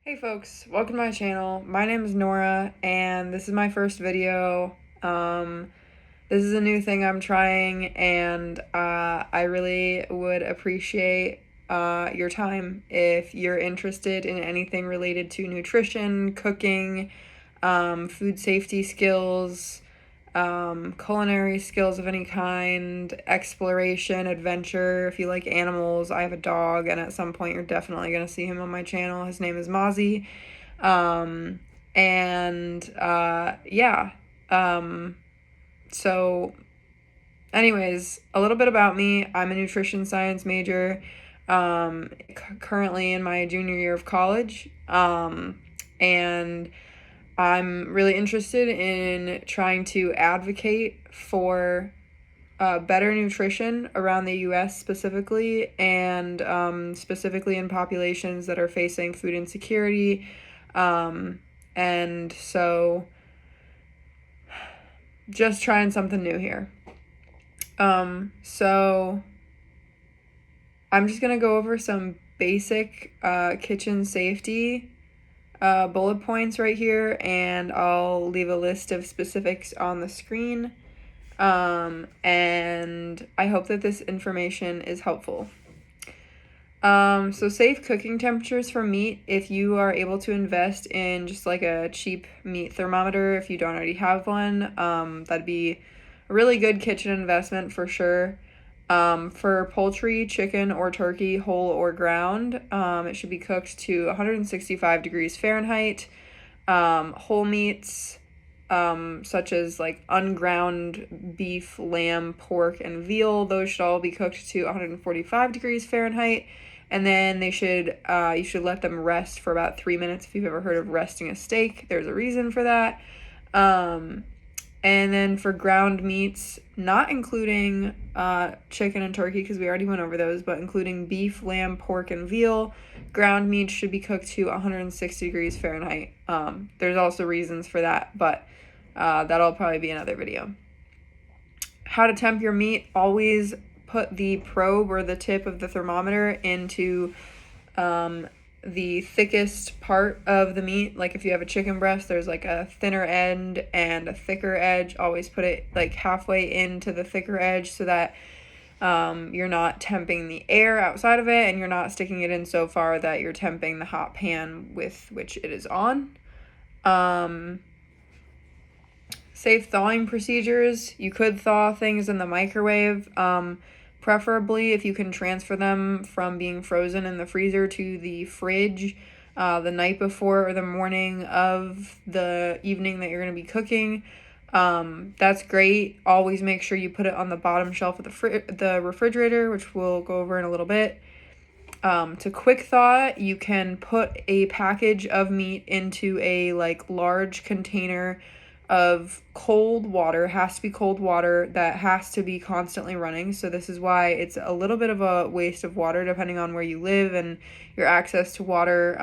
Hey folks, welcome to my channel. My name is Nora and this is my first video. This is a new thing I'm trying and I really would appreciate your time if you're interested in anything related to nutrition, cooking, food safety skills, culinary skills of any kind, exploration, adventure. If you like animals, I have a dog, and at some point you're definitely going to see him on my channel. His name is Mozzie. Yeah. Um, so, anyways, a little bit about me. I'm a nutrition science major, currently in my junior year of college. And I'm really interested in trying to advocate for better nutrition around the US specifically, and specifically in populations that are facing food insecurity. And so, just trying something new here. So, I'm just going to go over some basic kitchen safety bullet points right here, and I'll leave a list of specifics on the screen. And I hope that this information is helpful. So safe cooking temperatures for meat, if you are able to invest in just like a cheap meat thermometer, if you don't already have one, that'd be a really good kitchen investment for sure. For poultry, chicken, or turkey, whole or ground, it should be cooked to 165 degrees Fahrenheit. Whole meats, such as like unground beef, lamb, pork, and veal, those should all be cooked to 145 degrees Fahrenheit. And then you should let them rest for about 3 minutes. If you've ever heard of resting a steak, there's a reason for that. And then for ground meats, not including chicken and turkey, because we already went over those, but including beef, lamb, pork, and veal, ground meats should be cooked to 160 degrees Fahrenheit. There's also reasons for that, but that'll probably be another video. How to temp your meat: always put the probe or the tip of the thermometer into the thickest part of the meat. Like if you have a chicken breast, there's like a thinner end and a thicker edge. Always put it like halfway into the thicker edge so that you're not temping the air outside of it, and you're not sticking it in so far that you're temping the hot pan with which it is on. Safe thawing procedures: you could thaw things in the microwave, preferably if you can transfer them from being frozen in the freezer to the fridge the night before or the morning of the evening that you're going to be cooking. That's great. Always make sure you put it on the bottom shelf of the refrigerator, which we'll go over in a little bit. To quick thaw, you can put a package of meat into a like large container of cold water. Has to be cold water that has to be constantly running. So this is why it's a little bit of a waste of water depending on where you live and your access to water.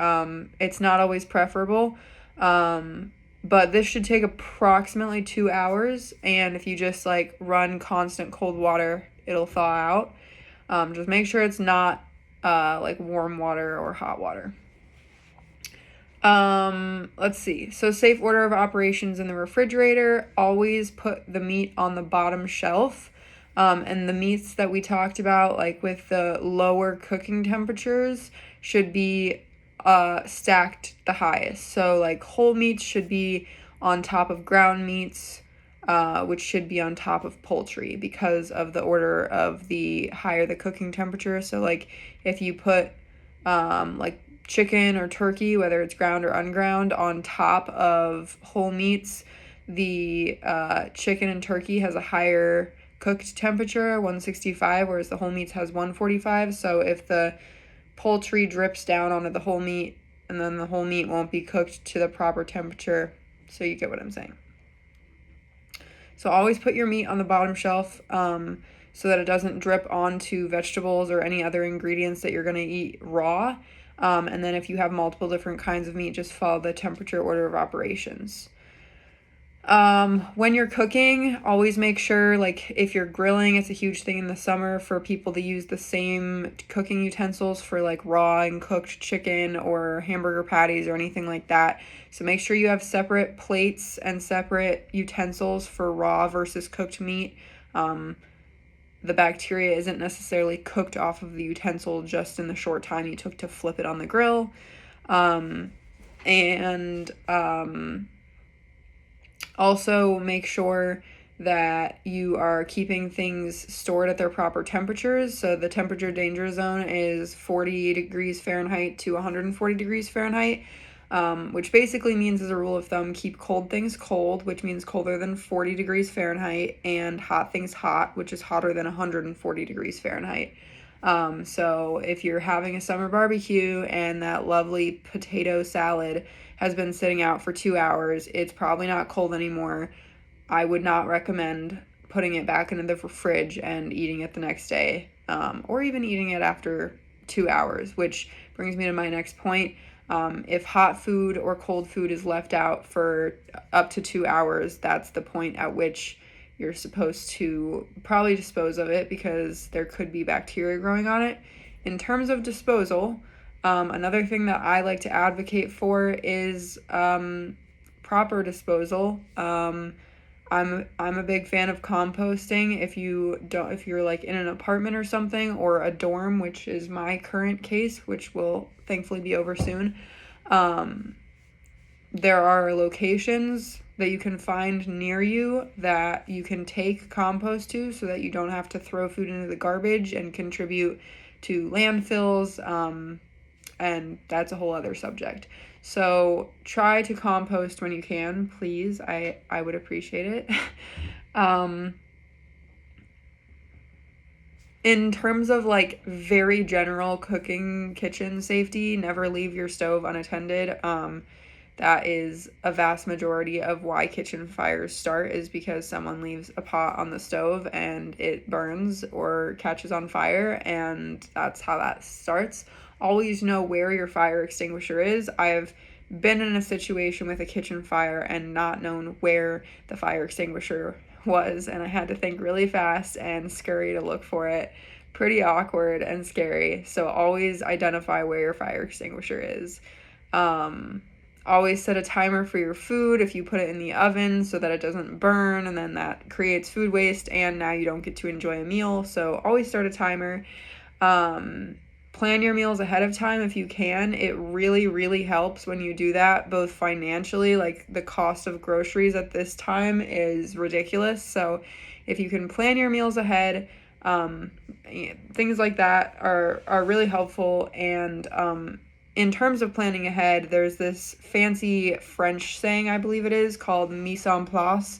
It's not always preferable. But this should take approximately 2 hours, and if you just like run constant cold water, it'll thaw out. Just make sure it's not like warm water or hot water. Let's see. So safe order of operations in the refrigerator: always put the meat on the bottom shelf. And the meats that we talked about, like with the lower cooking temperatures, should be stacked the highest. So like whole meats should be on top of ground meats, which should be on top of poultry because of the order of the higher the cooking temperature. So like if you put like chicken or turkey, whether it's ground or unground, on top of whole meats, the chicken and turkey has a higher cooked temperature, 165, whereas the whole meats has 145. So if the poultry drips down onto the whole meat, and then the whole meat won't be cooked to the proper temperature. So you get what I'm saying. So always put your meat on the bottom shelf so that it doesn't drip onto vegetables or any other ingredients that you're going to eat raw. And then if you have multiple different kinds of meat, just follow the temperature order of operations. When you're cooking, always make sure, like, if you're grilling, it's a huge thing in the summer for people to use the same cooking utensils for like raw and cooked chicken or hamburger patties or anything like that. So make sure you have separate plates and separate utensils for raw versus cooked meat. The bacteria isn't necessarily cooked off of the utensil just in the short time you took to flip it on the grill. And also make sure that you are keeping things stored at their proper temperatures. So the temperature danger zone is 40 degrees Fahrenheit to 140 degrees Fahrenheit, which basically means, as a rule of thumb, keep cold things cold, which means colder than 40 degrees Fahrenheit, and hot things hot, which is hotter than 140 degrees Fahrenheit. So if you're having a summer barbecue and that lovely potato salad has been sitting out for 2 hours, it's probably not cold anymore. I would not recommend putting it back into the fridge and eating it the next day, or even eating it after 2 hours, which brings me to my next point. If hot food or cold food is left out for up to 2 hours, that's the point at which you're supposed to probably dispose of it, because there could be bacteria growing on it. In terms of disposal, another thing that I like to advocate for is proper disposal. I'm a big fan of composting. If you're like in an apartment or something, or a dorm, which is my current case, which will thankfully be over soon. There are locations that you can find near you that you can take compost to, so that you don't have to throw food into the garbage and contribute to landfills, and that's a whole other subject. So try to compost when you can, please. I would appreciate it. In terms of like very general cooking kitchen safety, never leave your stove unattended. That is a vast majority of why kitchen fires start, is because someone leaves a pot on the stove and it burns or catches on fire, and that's how that starts. Always know where your fire extinguisher is. I've been in a situation with a kitchen fire and not known where the fire extinguisher was, and I had to think really fast and scurry to look for it. Pretty awkward and scary. So always identify where your fire extinguisher is. Always set a timer for your food if you put it in the oven, so that it doesn't burn, and then that creates food waste, and now you don't get to enjoy a meal. So always start a timer. Plan your meals ahead of time if you can. It really, really helps when you do that, both financially, like the cost of groceries at this time is ridiculous. So if you can plan your meals ahead, things like that are really helpful. And in terms of planning ahead, there's this fancy French saying, I believe it is, called mise en place.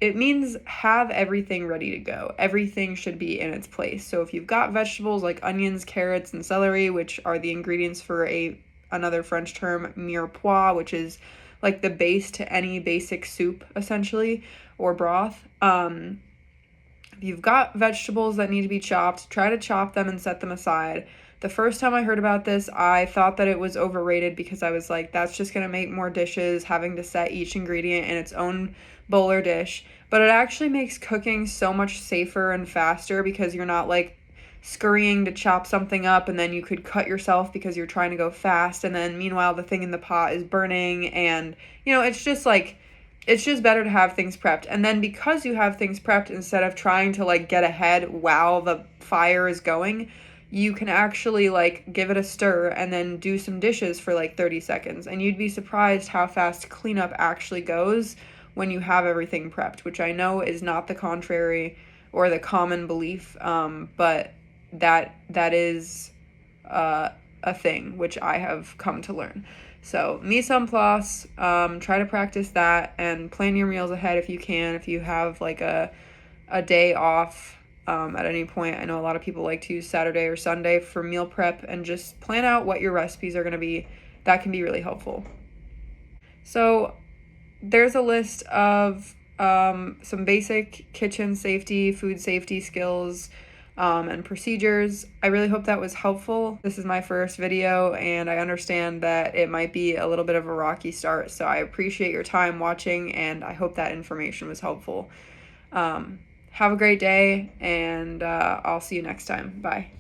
It means have everything ready to go. Everything should be in its place. So if you've got vegetables like onions, carrots, and celery, which are the ingredients for another French term, mirepoix, which is like the base to any basic soup, essentially, or broth. If you've got vegetables that need to be chopped, try to chop them and set them aside. The first time I heard about this, I thought that it was overrated, because I was like, that's just going to make more dishes, having to set each ingredient in its own bowl or dish. But it actually makes cooking so much safer and faster, because you're not like scurrying to chop something up and then you could cut yourself because you're trying to go fast, and then meanwhile the thing in the pot is burning. And it's just better to have things prepped. And then because you have things prepped, instead of trying to like get ahead while the fire is going, you can actually like give it a stir and then do some dishes for like 30 seconds. And you'd be surprised how fast cleanup actually goes when you have everything prepped, which I know is not the contrary or the common belief, but that is a thing which I have come to learn. So mise en place, try to practice that and plan your meals ahead if you can. If you have like a day off at any point, I know a lot of people like to use Saturday or Sunday for meal prep, and just plan out what your recipes are going to be. That can be really helpful. So there's a list of some basic kitchen safety, food safety skills. and procedures. I really hope that was helpful. This is my first video, and I understand that it might be a little bit of a rocky start, so I appreciate your time watching, and I hope that information was helpful. Have a great day, and I'll see you next time. Bye.